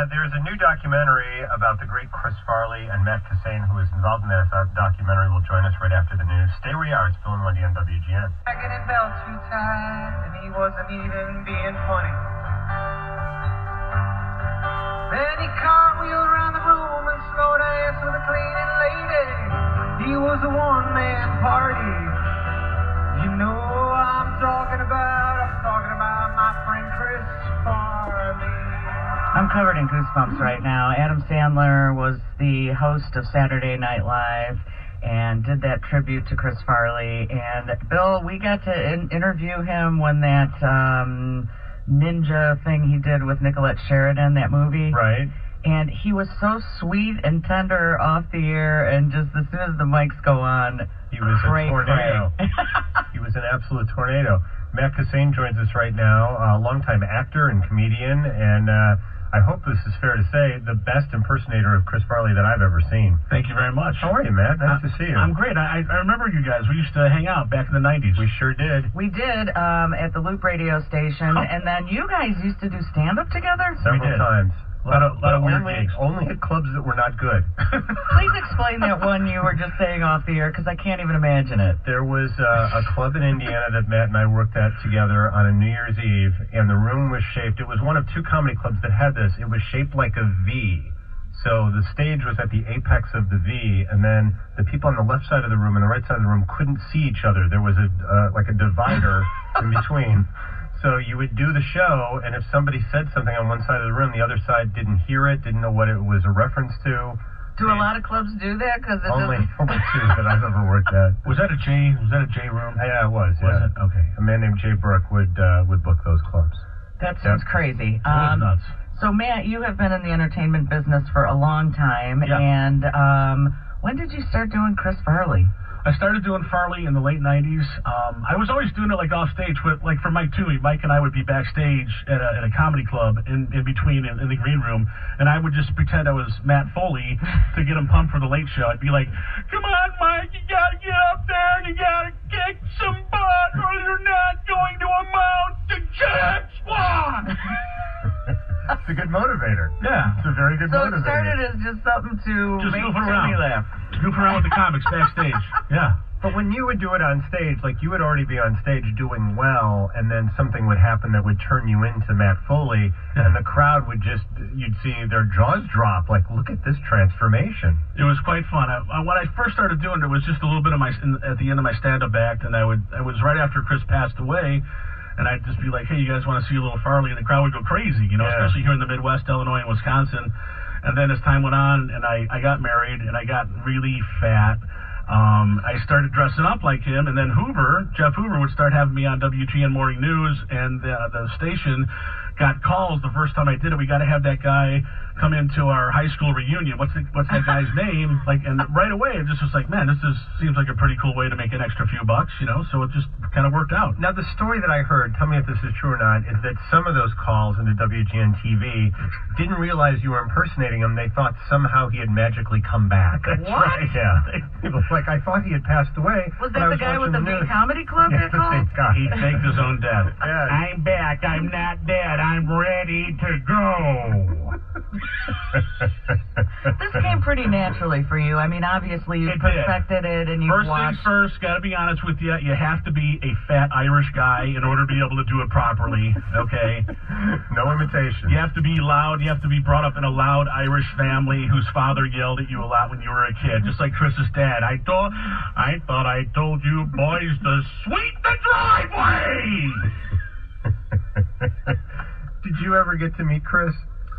There's a new documentary about the great Chris Farley, and Matt Kissane, who is involved in that documentary, will join us right after the news. Stay where you are. It's Bill and Wendy on WGN. Dragging it felt too tight, and he wasn't even being funny. Then he cartwheeled around the room and slow danced with a cleaning lady. He was a one-man party. You know I'm talking about my friend Chris Farley. I'm covered in goosebumps right now. Adam Sandler was the host of Saturday Night Live and did that tribute to Chris Farley. And, Bill, we got to interview him when that ninja thing he did with Nicolette Sheridan, that movie. Right. And he was so sweet and tender off the air, and just as soon as the mics go on, he was a tornado. He was an absolute tornado. Matt Kissane joins us right now, a longtime actor and comedian, and I hope this is fair to say, the best impersonator of Chris Farley that I've ever seen. Thank you very much. How are you, Matt? Nice to see you. I'm great. I remember you guys. We used to hang out back in the 90s. We sure did. We did at the Loop radio station, and then you guys used to do stand-up together? Several times. A lot of weird gigs. Only at clubs that were not good. Please explain that one you were just saying off the air, because I can't even imagine it. There was a club in Indiana that Matt and I worked at together on a New Year's Eve, and the room was shaped. It was one of two comedy clubs that had this. It was shaped like a V. So the stage was at the apex of the V, and then the people on the left side of the room and the right side of the room couldn't see each other. There was like a divider in between. So you would do the show, and if somebody said something on one side of the room, the other side didn't hear it, didn't know what it was a reference to. Do a lot of clubs do that? Cause it only two that I've ever worked at. Was that a J room? Yeah, it was. Yeah. Was it? Okay. A man named Jay Burke would book those clubs. That sounds crazy. That was nuts. So Matt, you have been in the entertainment business for a long time, and when did you start doing Chris Farley? I started doing Farley in the late 90s. I was always doing it like off stage, like for Mike Toomey. Mike and I would be backstage at a comedy club in between in the green room, and I would just pretend I was Matt Foley to get him pumped for the late show. I'd be like, "Come on, Mike, you gotta get up there and you gotta kick some butt, or you're not going to amount to jack squat." It's a good motivator. Yeah. It's a very good motivator. So it started as just something to make Toomey laugh. Goof around with the comics backstage. Yeah. But when you would do it on stage, like you would already be on stage doing well, and then something would happen that would turn you into Matt Foley, and the crowd would you'd see their jaws drop, like, look at this transformation. It was quite fun. When I first started doing it, was just a little bit of at the end of my stand-up act, and it was right after Chris passed away. And I'd just be like, hey, you guys want to see a little Farley? And the crowd would go crazy, especially here in the Midwest, Illinois and Wisconsin. And then as time went on, and I got married, and I got really fat, I started dressing up like him. And then Jeff Hoover, would start having me on WGN Morning News, and the station got calls the first time I did it. We got to have that guy come into our high school reunion. What's that guy's name? And right away, it just was like, man, seems like a pretty cool way to make an extra few bucks, So it just kind of worked out. Now, the story that I heard, tell me if this is true or not, is that some of those calls into WGN TV didn't realize you were impersonating him. They thought somehow he had magically come back. What? Right, yeah. It was like, I thought he had passed away. Was that the guy with the big comedy club? Yeah, the same guy. He faked his own death. Yeah. I'm back. I'm not dead. I'm ready to go. This came pretty naturally for you. I mean, obviously you perfected it, and you watched. First things first, gotta be honest with you, you have to be a fat Irish guy in order to be able to do it properly, okay? No imitation. You have to be loud, you have to be brought up in a loud Irish family whose father yelled at you a lot when you were a kid, just like Chris's dad. I thought I told you boys to sweep the driveway! Did you ever get to meet Chris?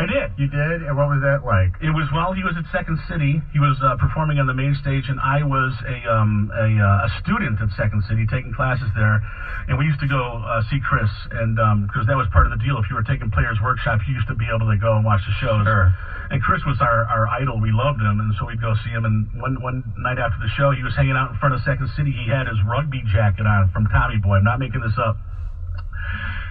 I did. You did? And what was that like? It was while he was at Second City. He was performing on the main stage, and I was a student at Second City taking classes there. And we used to go see Chris, and because that was part of the deal. If you were taking Players Workshop, you used to be able to go and watch the shows. Sure. And Chris was our idol. We loved him, and so we'd go see him. And one night after the show, he was hanging out in front of Second City. He had his rugby jacket on from Tommy Boy. I'm not making this up.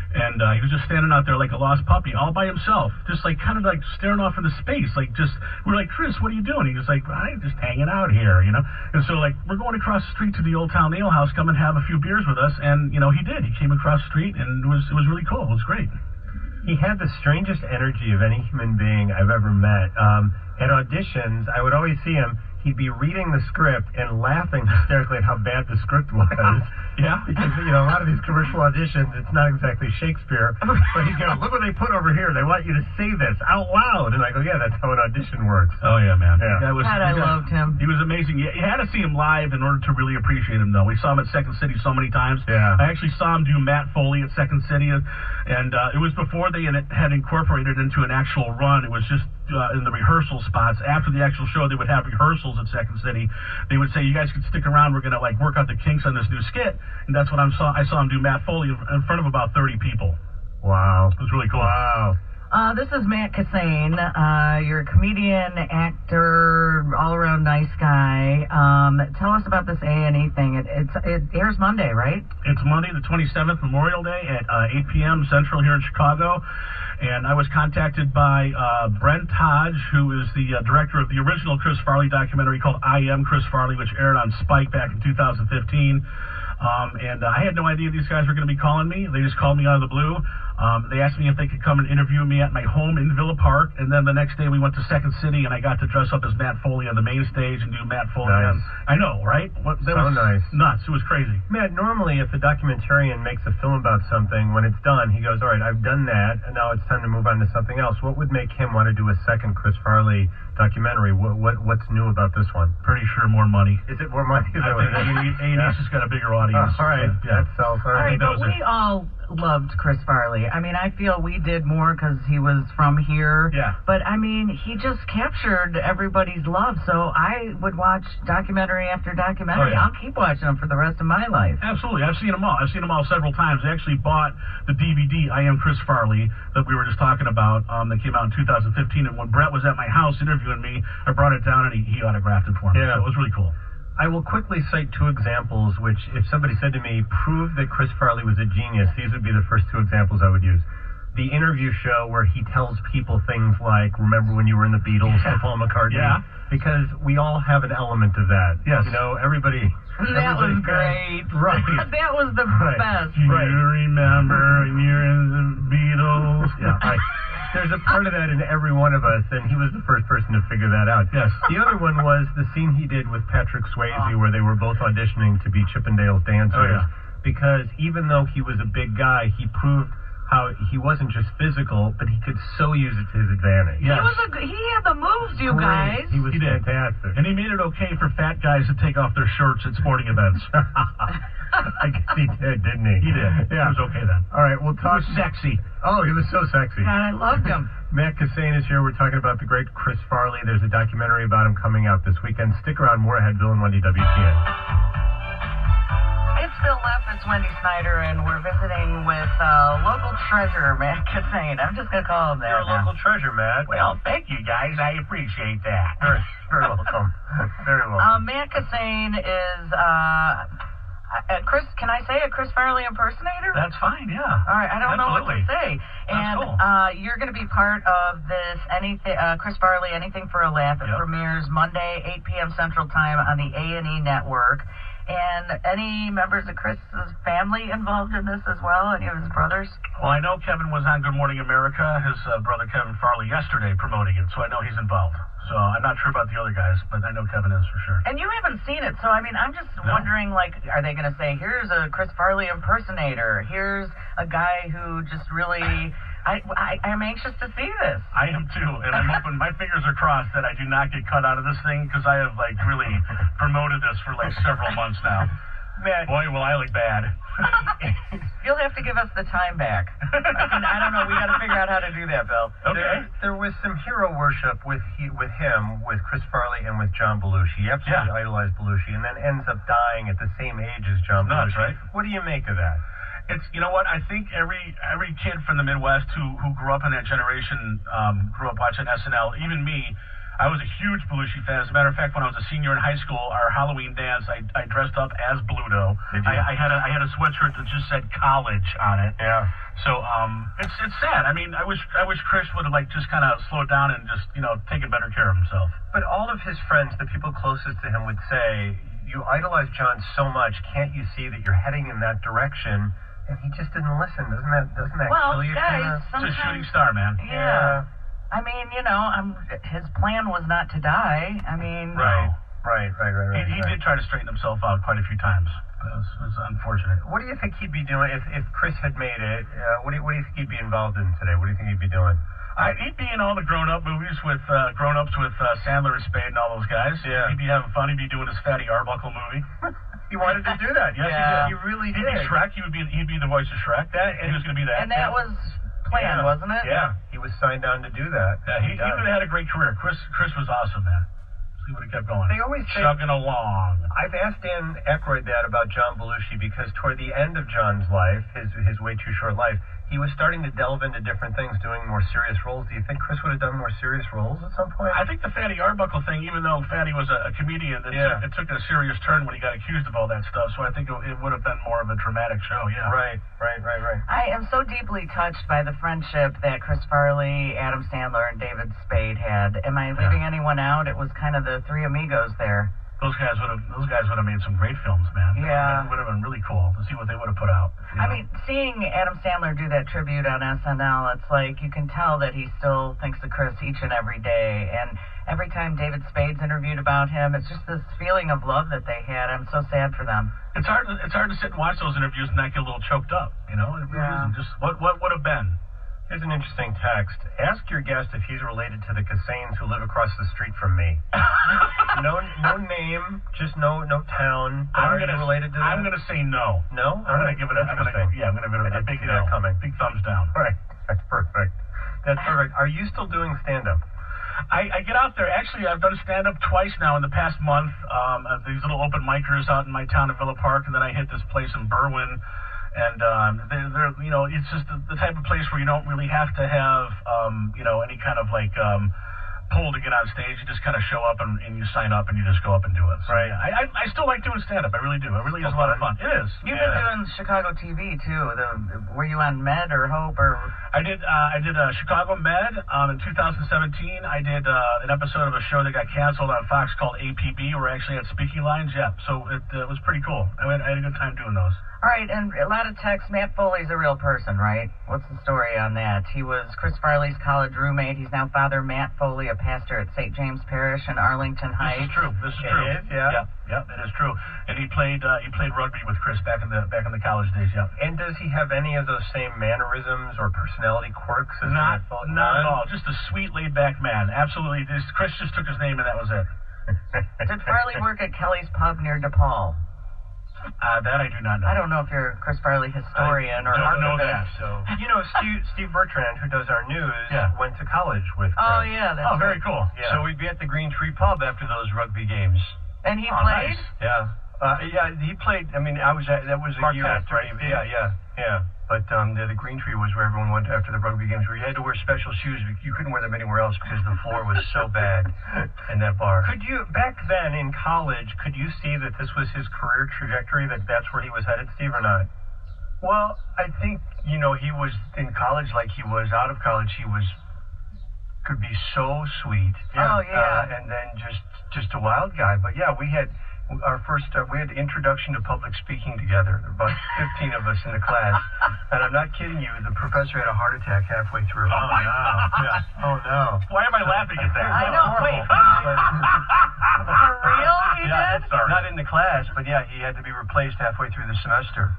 And he was just standing out there like a lost puppy, all by himself, just like kind of like staring off into space, like just, we're like, Chris, what are you doing? He was like, I'm just hanging out here, And so like, we're going across the street to the Old Town Ale House, come and have a few beers with us, and he did. He came across the street, and it was really cool. It was great. He had the strangest energy of any human being I've ever met. At auditions, I would always see him. He'd be reading the script and laughing hysterically at how bad the script was. Yeah. Because, a lot of these commercial auditions, it's not exactly Shakespeare. But he'd go, look what they put over here. They want you to say this out loud. And I go, yeah, that's how an audition works. Oh, yeah, man. Yeah. I loved him. He was amazing. You had to see him live in order to really appreciate him, though. We saw him at Second City so many times. Yeah. I actually saw him do Matt Foley at Second City, and it was before they had incorporated into an actual run. It was just in the rehearsal spots. After the actual show, they would have rehearsals at Second City. They would say, you guys can stick around. We're going to work out the kinks on this new skit. And that's what I saw him do Matt Foley in front of about 30 people. Wow. It was really cool. Wow. This is Matt Kissane. You're a comedian, actor, all-around nice guy. Tell us about this A&E thing. It airs Monday, right? It's Monday, the 27th, Memorial Day at 8 p.m. Central here in Chicago. And I was contacted by Brent Hodge, who is the director of the original Chris Farley documentary called I Am Chris Farley, which aired on Spike back in 2015. And I had no idea these guys were going to be calling me. They just called me out of the blue. They asked me if they could come and interview me at my home in Villa Park, and then the next day we went to Second City, and I got to dress up as Matt Foley on the main stage and do Matt Foley. Nice. I know, right? That was nice. Nuts. It was crazy. Matt, normally if a documentarian makes a film about something, when it's done, he goes, all right, I've done that, and now it's time to move on to something else. What would make him want to do a second Chris Farley documentary? What's new about this one? Pretty sure more money. Is it more money? I think A&E's just got a bigger audience. All right. Yeah. That sells. All right, but we all loved Chris Farley. I mean, I feel we did more because he was from here. Yeah. But, I mean, he just captured everybody's love. So I would watch documentary after documentary. Oh, yeah. I'll keep watching them for the rest of my life. Absolutely. I've seen them all. I've seen them all several times. I actually bought the DVD, I Am Chris Farley, that we were just talking about, that came out in 2015. And when Brett was at my house interviewing me, I brought it down and he autographed it for me. Yeah. So it was really cool. I will quickly cite two examples which, if somebody said to me, prove that Chris Farley was a genius, these would be the first two examples I would use. The interview show where he tells people things like, remember when you were in the Beatles with Paul McCartney? Yeah. Because we all have an element of that. Yes. Everybody... That was great. Right. That was the best. Do you remember when you're in the Beatles? Yeah, right. There's a part of that in every one of us, and he was the first person to figure that out. Yes. The other one was the scene he did with Patrick Swayze where they were both auditioning to be Chippendales dancers. Oh, yeah. Because even though he was a big guy, he proved how he wasn't just physical, but he could so use it to his advantage. Yes. He had the moves, you guys. He was fantastic. And he made it okay for fat guys to take off their shirts at sporting events. I guess he did, didn't he? He did. Yeah. It was okay then. All right, we'll talk. He was sexy. Oh, he was so sexy. God, I loved him. Matt Kissane is here. We're talking about the great Chris Farley. There's a documentary about him coming out this weekend. Stick around. More ahead. Bill and Wendy, WGN. It's Bill Leff, it's Wendy Snyder, and we're visiting with local treasure, Matt Kissane. I'm just going to call him that. You're a local treasure, Matt. Well, thank you, guys. I appreciate that. Very welcome. Very welcome. Matt Kissane is, Chris, can I say a Chris Farley impersonator? That's fine, yeah. All right, I don't know what to say. That's cool. You're going to be part of this Chris Farley, Anything for a Laugh. It premieres Monday, 8 p.m. Central Time on the A&E Network. And any members of Chris's family involved in this as well? Any of his brothers? Well, I know Kevin was on Good Morning America, his brother Kevin Farley, yesterday promoting it, so I know he's involved. So I'm not sure about the other guys, but I know Kevin is for sure. And you haven't seen it, so I mean, I'm just wondering, are they going to say, here's a Chris Farley impersonator, here's a guy who just really... I'm anxious to see this. I am too, and I'm hoping, my fingers are crossed that I do not get cut out of this thing, because I have really promoted this for several months now. Matt, boy, will I look bad. You'll have to give us the time back. I don't know. We got to figure out how to do that, Bill. Okay. There was some hero worship with him, with Chris Farley, and with John Belushi. He absolutely idolized Belushi, and then ends up dying at the same age as John Belushi. Right? What do you make of that? It's, you know what, I think every kid from the Midwest who grew up in that generation grew up watching SNL. Even me, I was a huge Belushi fan. As a matter of fact, when I was a senior in high school, our Halloween dance, I dressed up as Bluto. I had a sweatshirt that just said college on it. Yeah. So it's sad. I mean, I wish Chris would have just kind of slowed down and just taken better care of himself. But all of his friends, the people closest to him, would say, you idolize John so much, can't you see that you're heading in that direction? And he just didn't listen. Doesn't that kill you? Guys, it's a shooting star, man. Yeah. I mean, his plan was not to die. I mean... Right. He did try to straighten himself out quite a few times. It was unfortunate. What do you think he'd be doing if Chris had made it? What do you think he'd be involved in today? What do you think he'd be doing? He'd be in all the grown-up movies with grown-ups with Sandler and Spade and all those guys. Yeah. He'd be having fun. He'd be doing his Fatty Arbuckle movie. He wanted to do that. Yes, he did. He really did. He'd be Shrek. He'd be the voice of Shrek. He was going to be that. And that was planned, wasn't it? Yeah. He was signed on to do that. Yeah, he would have had a great career. Chris was awesome, man. He would have kept going. They always say, chugging along. I've asked Dan Aykroyd that about John Belushi because toward the end of John's life, his way too short life, he was starting to delve into different things, doing more serious roles. Do you think Chris would have done more serious roles at some point? I think the Fatty Arbuckle thing, even though Fatty was a comedian, it took a serious turn when he got accused of all that stuff. So I think it would have been more of a dramatic show. Yeah. Right. I am so deeply touched by the friendship that Chris Farley, Adam Sandler, and David Spade had. Am I leaving anyone out? It was kind of the three amigos there. Those guys would have made some great films, man. Yeah. It would have been really cool to see what they would have put out. I mean, seeing Adam Sandler do that tribute on SNL, it's like you can tell that he still thinks of Chris each and every day. And every time David Spade's interviewed about him, it's just this feeling of love that they had. I'm so sad for them. It's hard to sit and watch those interviews and not get a little choked up. It really isn't. Just what would have been. Here's an interesting text. Ask your guest if he's related to the Kissanes who live across the street from me. No name, just no town. Are you related to that? I'm going to say no. No? I'm going to give it a big no. Big thumbs down. All right. That's perfect. Are you still doing stand-up? I get out there. Actually, I've done stand-up twice now in the past month. These little open micers out in my town of Villa Park, and then I hit this place in Berwyn. And they're it's just the type of place where you don't really have to have any kind of pull to get on stage. You just kind of show up and you sign up and you just go up and do it. So, right. I still like doing stand-up. I really do. It really is a lot of fun. It is. You've been doing Chicago TV too. Were you on Med or Hope or? I did Chicago Med in 2017. I did an episode of a show that got canceled on Fox called APB. Where I actually had speaking lines. Yeah. So it was pretty cool. I had a good time doing those. All right, and a lot of texts. Matt Foley's a real person, right? What's the story on that? He was Chris Farley's college roommate. He's now Father Matt Foley, a pastor at St. James Parish in Arlington Heights. This is true. It is, yeah. Yeah, it is true. And he played rugby with Chris back in the college days. Yeah. And does he have any of those same mannerisms or personality quirks as Not at all. Just a sweet, laid-back man. Absolutely. Chris just took his name and that was it. Did Farley work at Kelly's Pub near DePaul? That I do not know. I don't know if you're a Chris Farley historian or don't know that. So Steve Bertrand, who does our news, went to college with Chris. Oh yeah, that's very cool. Yeah. So we'd be at the Green Tree Pub after those rugby games. And he played? Nice. Yeah. He played. I mean, that was a year after. Right? Yeah. But the Green Tree was where everyone went after the rugby games, where you had to wear special shoes. You couldn't wear them anywhere else because the floor was so bad in that bar. Could you, back then in college, could you see that this was his career trajectory, that's where he was headed, Steve, or not? Well, I think, he was in college like he was out of college. He could be so sweet. Yeah. Oh, yeah. And then just a wild guy. But yeah, we had our first, we had introduction to public speaking together, about 15 of us in the class. And I'm not kidding you, the professor had a heart attack halfway through. Oh, no. Yeah. Oh, no. Why am I laughing at that? I know, wait. For real, he did? Sorry. Not in the class, but yeah, he had to be replaced halfway through the semester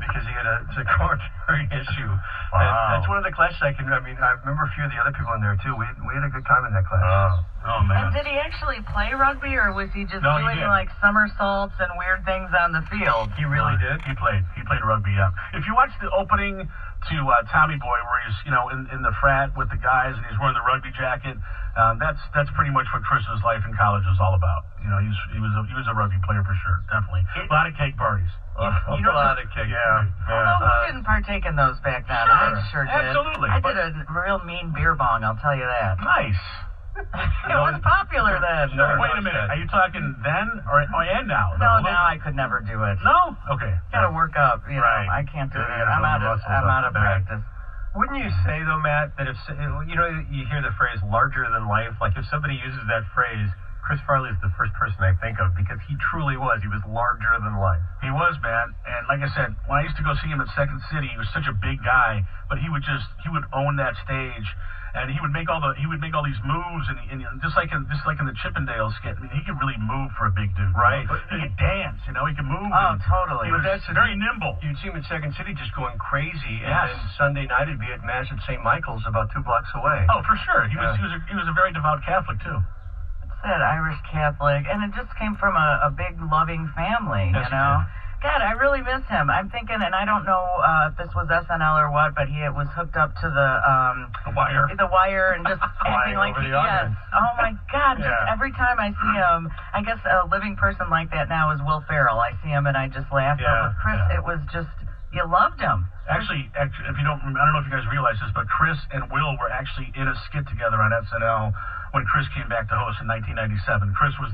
because he had a coronary issue. Wow. And that's one of the classes I remember a few of the other people in there too. We had a good time in that class. Oh man. And did he actually play rugby, or was he just doing like somersaults and weird things on the field? He really did? He played rugby, yeah. If you watch the opening to Tommy Boy, where he's in the frat with the guys and he's wearing the rugby jacket, that's pretty much what Chris's life in college was all about. He was a rugby player for sure, definitely. A lot of cake parties. A lot of cake. Yeah. Although we didn't partake in those back then. I sure did. Absolutely. I did a real mean beer bong, I'll tell you that. Nice. It was popular then. Sure. Wait a minute. Are you talking then or and now? No, now I could never do it. No? Okay. Gotta work up. Right. I can't do it. Yeah, I'm out of practice. Wouldn't you say, though, Matt, that if you hear the phrase larger than life, like if somebody uses that phrase, Chris Farley is the first person I think of because he truly was. He was larger than life. He was, man. And like I said, when I used to go see him at Second City, he was such a big guy, but he would own that stage. And he would make all these moves, and just like in the Chippendale skit. I mean, he could really move for a big dude, right? He could dance, he could move. Oh, totally. He was very nimble. You'd see him in Second City just going crazy, and Yes. then Sunday night he'd be at Mass at St. Michael's, about 2 blocks away. Oh, for sure. He was a very devout Catholic too. Said Irish Catholic, and it just came from a big loving family, Yes, you know. God, I really miss him. I'm thinking, and I don't know if this was SNL or what, but he was hooked up to the wire. The wire, and just acting like he is. Oh my God! Just every time I see him, I guess a living person like that now is Will Ferrell. I see him and I just laugh. Yeah, but with Chris, it was just you loved him. Actually, if you don't, I don't know if you guys realize this, but Chris and Will were actually in a skit together on SNL when Chris came back to host in 1997. Chris was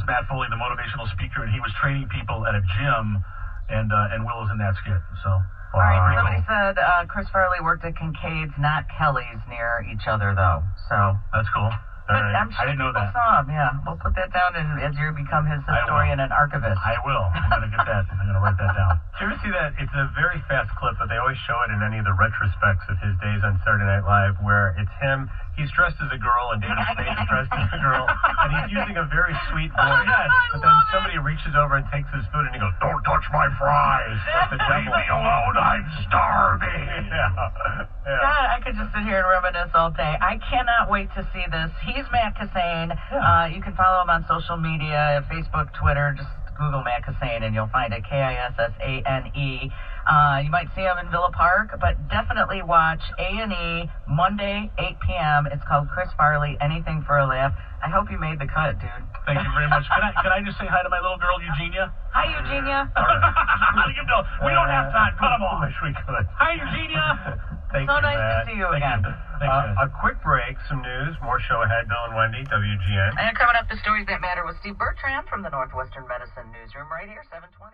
Matt Foley, the motivational speaker, and he was training people at a gym, and Will was in that skit. So. All right, somebody said Chris Farley worked at Kincaid's, not Kelly's, near each other, though. So that's cool. But I'm sure I didn't know people that. saw him, yeah. We'll put that down as you become his historian and archivist. I will. I'm going to get that. I'm going to write that down. Did you ever see that? It's a very fast clip, but they always show it in any of the retrospects of his days on Saturday Night Live, where it's him. He's dressed as a girl, and David Spade is dressed as a girl, and he's using a very sweet voice. But then somebody reaches over and takes his food, and he goes, "Don't touch my fries! Leave me alone! I'm starving!" God, I could just sit here and reminisce all day. I cannot wait to see this. He's Matt Kissane. You can follow him on social media, Facebook, Twitter. Just Google Matt Kissane, and you'll find it, Kissane. You might see him in Villa Park, but definitely watch A&E Monday, 8 p.m. It's called Chris Farley, Anything for a Laugh. I hope you made the cut, dude. Thank you very much. Can I just say hi to my little girl, Eugenia? Hi, Eugenia. We don't have time. Cut them off. I wish we could. Hi, Eugenia. Thank So you, nice Matt. to see you again. A quick break, some news, more show ahead. Bill and Wendy, WGN. And coming up, the stories that matter with Steve Bertrand from the Northwestern Medicine Newsroom right here, 720.